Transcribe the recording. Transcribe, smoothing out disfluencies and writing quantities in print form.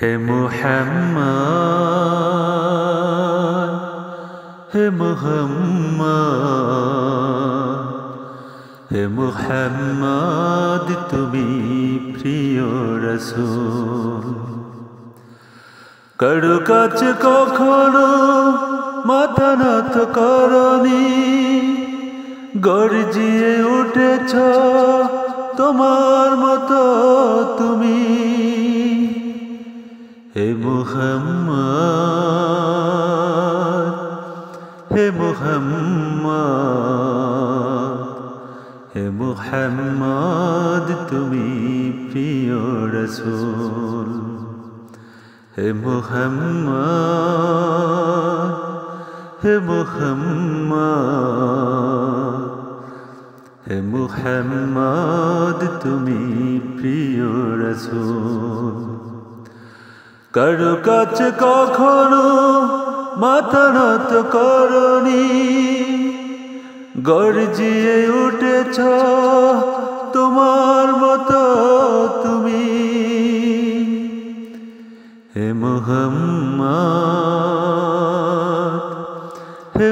হে মুহাম্মদ, হে মুহাম্মদ, হে মুহাম্মদ, তুমি প্রিয় রাসূল। কারো কাছে কখনো মাথা নত করনি, গর্জিয়ে উঠেছ তোমার মতো তুমি। হে মুহাম্মদ, হে মুহাম্মদ, হে মুহাম্মদ, তুমি প্রিয় রাসূল। হে মুহাম্মদ, হে মুহাম্মদ, হে মুহাম্মদ, তুমি প্রিয় রাসূল। কারো কাছে কখনো মাথা নত করনি, গর্জিয়ে উঠেছ তোমার মতো তুমি। হে মুহাম্মদ, হে